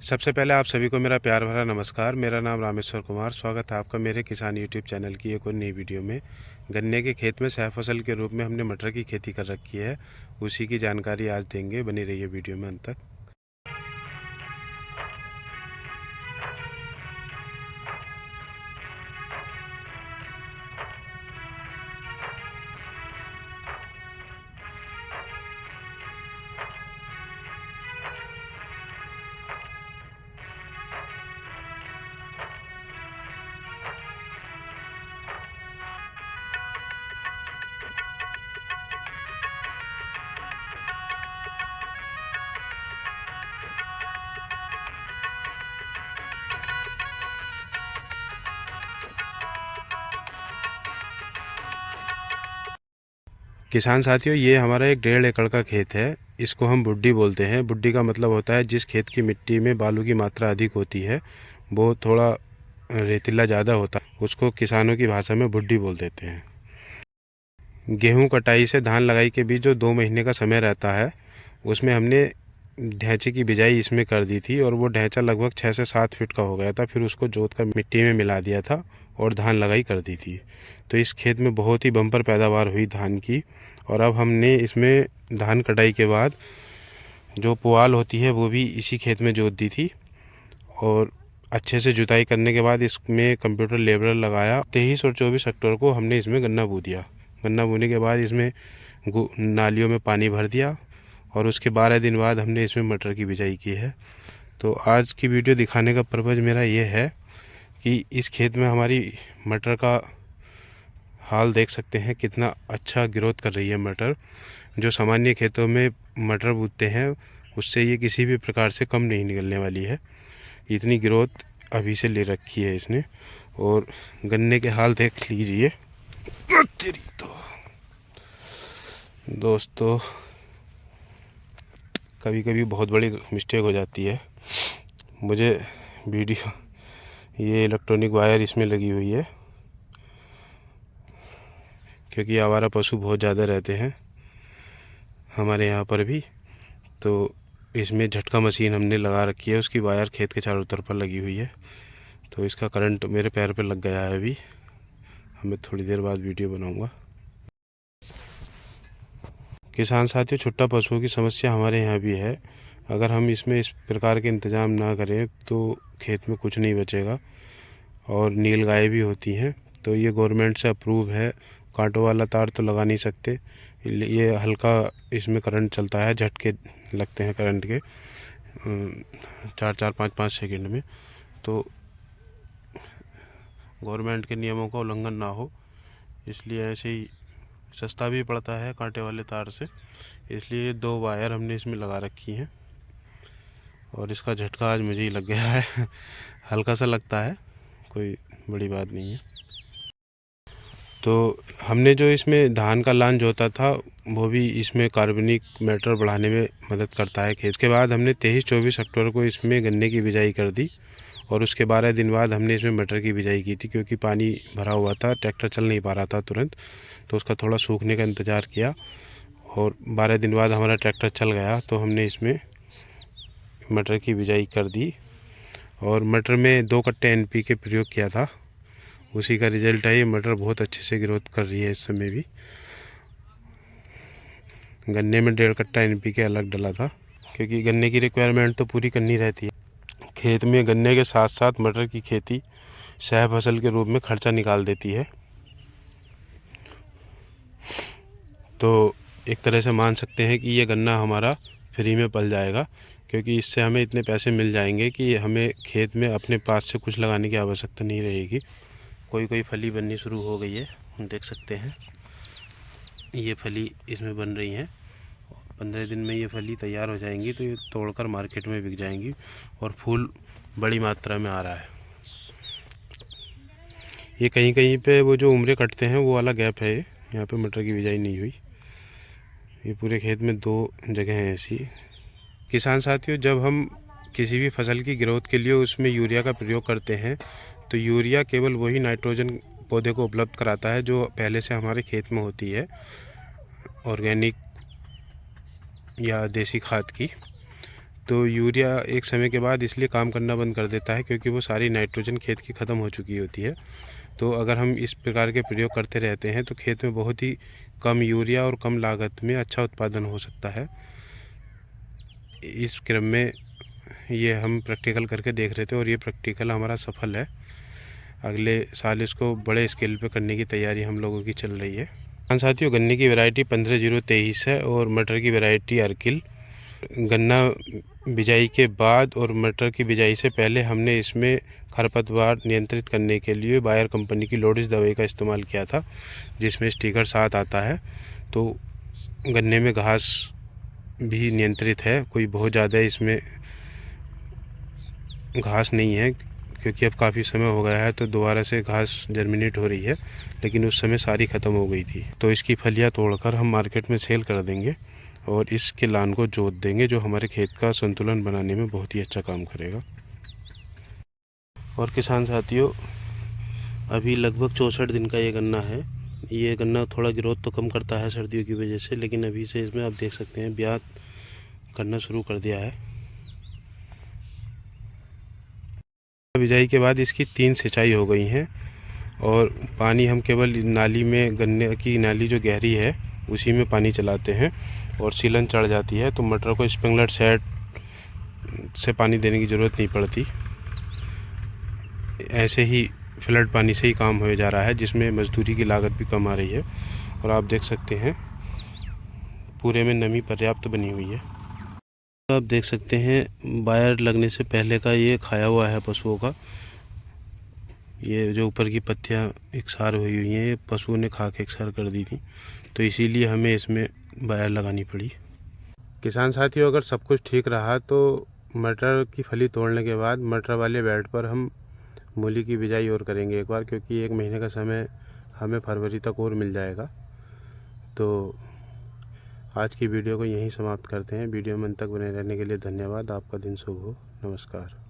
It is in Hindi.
सबसे पहले आप सभी को मेरा प्यार भरा नमस्कार। मेरा नाम रामेश्वर कुमार। स्वागत है आपका मेरे किसान यूट्यूब चैनल की एक और नई वीडियो में। गन्ने के खेत में सह फसल के रूप में हमने मटर की खेती कर रखी है, उसी की जानकारी आज देंगे। बनी रहिए वीडियो में अंत तक। किसान साथियों, ये हमारा एक 1.5 एकड़ का खेत है। इसको हम बुड्डी बोलते हैं। बुड्डी का मतलब होता है जिस खेत की मिट्टी में बालू की मात्रा अधिक होती है, वो थोड़ा रेतीला ज़्यादा होता है, उसको किसानों की भाषा में बुड्डी बोल देते हैं। गेहूं कटाई से धान लगाई के बीच जो 2 महीने का समय रहता है, उसमें हमने ढैंचे की बिजाई इसमें कर दी थी और वो ढैंचा लगभग 6 से 7 फीट का हो गया था। फिर उसको जोत कर मिट्टी में मिला दिया था और धान लगाई कर दी थी। तो इस खेत में बहुत ही बम्पर पैदावार हुई धान की। और अब हमने इसमें धान कटाई के बाद जो पुआल होती है वो भी इसी खेत में जोत दी थी और अच्छे से जुताई करने के बाद इसमें कंप्यूटर लेवलर लगाया। 23 और 24 अक्टूबर को हमने इसमें गन्ना बो दिया। गन्ना बोने के बाद इसमें नालियों में पानी भर दिया और उसके 12 दिन बाद हमने इसमें मटर की बिजाई की है। तो आज की वीडियो दिखाने का पर्पज़ मेरा ये है कि इस खेत में हमारी मटर का हाल देख सकते हैं, कितना अच्छा ग्रोथ कर रही है मटर। जो सामान्य खेतों में मटर बूते हैं उससे ये किसी भी प्रकार से कम नहीं निकलने वाली है। इतनी ग्रोथ अभी से ले रखी है इसने। और गन्ने के हाल देख लीजिए। तो दोस्तों, कभी कभी बहुत बड़ी मिस्टेक हो जाती है। मुझे वीडियो ये इलेक्ट्रॉनिक वायर इसमें लगी हुई है क्योंकि आवारा पशु बहुत ज़्यादा रहते हैं हमारे यहाँ पर भी। तो इसमें झटका मशीन हमने लगा रखी है, उसकी वायर खेत के चारों तरफ पर लगी हुई है। तो इसका करंट मेरे पैर पे लग गया है अभी। मैं थोड़ी देर बाद वीडियो बनाऊंगा। किसान साथियों, छुट्टा पशुओं की समस्या हमारे यहाँ भी है। अगर हम इसमें इस प्रकार के इंतज़ाम ना करें तो खेत में कुछ नहीं बचेगा। और नील गाय भी होती हैं। तो ये गवर्नमेंट से अप्रूव है। कांटों वाला तार तो लगा नहीं सकते, ये हल्का इसमें करंट चलता है, झटके लगते हैं करंट के 4-4, 5-5 सेकंड में। तो गवर्नमेंट के नियमों का उल्लंघन ना हो, इसलिए ऐसे ही सस्ता भी पड़ता है कांटे वाले तार से, इसलिए 2 वायर हमने इसमें लगा रखी हैं। और इसका झटका आज मुझे ही लग गया है। हल्का सा लगता है, कोई बड़ी बात नहीं है। तो हमने जो इसमें धान का लान जोता था वो भी इसमें कार्बनिक मैटर बढ़ाने में मदद करता है खेत के बाद हमने 23-24 अक्टूबर को इसमें गन्ने की बिजाई कर दी और उसके 12 दिन बाद हमने इसमें मटर की बिजाई की थी। क्योंकि पानी भरा हुआ था, ट्रैक्टर चल नहीं पा रहा था तुरंत, तो उसका थोड़ा सूखने का इंतज़ार किया और 12 दिन बाद हमारा ट्रैक्टर चल गया तो हमने इसमें मटर की बिजाई कर दी। और मटर में 2 कट्टे NPK प्रयोग किया था, उसी का रिजल्ट है। ये मटर बहुत अच्छे से ग्रोथ कर रही है इस समय भी। गन्ने में 1.5 कट्टा NPK अलग डला था क्योंकि गन्ने की रिक्वायरमेंट तो पूरी करनी रहती है। खेत में गन्ने के साथ साथ मटर की खेती सह फसल के रूप में खर्चा निकाल देती है। तो एक तरह से मान सकते हैं कि ये गन्ना हमारा फ्री में पल जाएगा, क्योंकि इससे हमें इतने पैसे मिल जाएंगे कि हमें खेत में अपने पास से कुछ लगाने की आवश्यकता नहीं रहेगी। कोई फली बननी शुरू हो गई है, हम देख सकते हैं। ये फली इसमें बन रही हैं। 15 दिन में ये फली तैयार हो जाएंगी तो ये तोड़कर मार्केट में बिक जाएंगी और फूल बड़ी मात्रा में आ रहा है। ये कहीं कहीं पे वो जो उम्रे कटते हैं वो वाला गैप है। यहाँ पे मटर की बिजाई नहीं हुई। ये पूरे खेत में 2 जगह हैं ऐसी। किसान साथियों, जब हम किसी भी फसल की ग्रोथ के लिए उसमें यूरिया का प्रयोग करते हैं तो यूरिया केवल वही नाइट्रोजन पौधे को उपलब्ध कराता है जो पहले से हमारे खेत में होती है, ऑर्गेनिक या देसी खाद की। तो यूरिया एक समय के बाद इसलिए काम करना बंद कर देता है क्योंकि वो सारी नाइट्रोजन खेत की ख़त्म हो चुकी होती है। तो अगर हम इस प्रकार के प्रयोग करते रहते हैं तो खेत में बहुत ही कम यूरिया और कम लागत में अच्छा उत्पादन हो सकता है। इस क्रम में ये हम प्रैक्टिकल करके देख रहे थे और ये प्रैक्टिकल हमारा सफल है। अगले साल इसको बड़े स्केल पे करने की तैयारी हम लोगों की चल रही है। हाँ साथियों, गन्ने की वैरायटी 15023 है और मटर की वैरायटी अर्किल। गन्ना बिजाई के बाद और मटर की बिजाई से पहले हमने इसमें खरपतवार नियंत्रित करने के लिए बायर कंपनी की लोडिस दवाई का इस्तेमाल किया था, जिसमें स्टिकर साथ आता है। तो गन्ने में घास भी नियंत्रित है, कोई बहुत ज़्यादा इसमें घास नहीं है क्योंकि अब काफ़ी समय हो गया है तो दोबारा से घास जर्मिनेट हो रही है, लेकिन उस समय सारी ख़त्म हो गई थी। तो इसकी फलियाँ तोड़कर हम मार्केट में सेल कर देंगे और इसके लान को जोत देंगे, जो हमारे खेत का संतुलन बनाने में बहुत ही अच्छा काम करेगा। और किसान साथियों, अभी लगभग 64 दिन का ये गन्ना है। ये गन्ना थोड़ा ग्रोथ तो कम करता है सर्दियों की वजह से, लेकिन अभी से इसमें आप देख सकते हैं ब्याज करना शुरू कर दिया है। बिजाई के बाद इसकी 3 सिंचाई हो गई हैं और पानी हम केवल नाली में, गन्ने की नाली जो गहरी है उसी में पानी चलाते हैं और सीलन चढ़ जाती है तो मटर को स्प्रिंकलर सेट से पानी देने की ज़रूरत नहीं पड़ती। ऐसे ही फ्लड पानी से ही काम हो जा रहा है, जिसमें मजदूरी की लागत भी कम आ रही है। और आप देख सकते हैं पूरे में नमी पर्याप्त बनी हुई है। तो आप देख सकते हैं बायर लगने से पहले का ये खाया हुआ है पशुओं का। ये जो ऊपर की पत्तियां एकसार हुई हुई हैं, ये पशुओं ने खा के एकसार कर दी थी, तो इसीलिए हमें इसमें बायर लगानी पड़ी। किसान साथियों, अगर सब कुछ ठीक रहा तो मटर की फली तोड़ने के बाद मटर वाले बेड पर हम मूली की बिजाई और करेंगे एक बार, क्योंकि 1 महीने का समय हमें फरवरी तक और मिल जाएगा। तो आज की वीडियो को यहीं समाप्त करते हैं। वीडियो में अंत तक बने रहने के लिए धन्यवाद। आपका दिन शुभ हो। नमस्कार।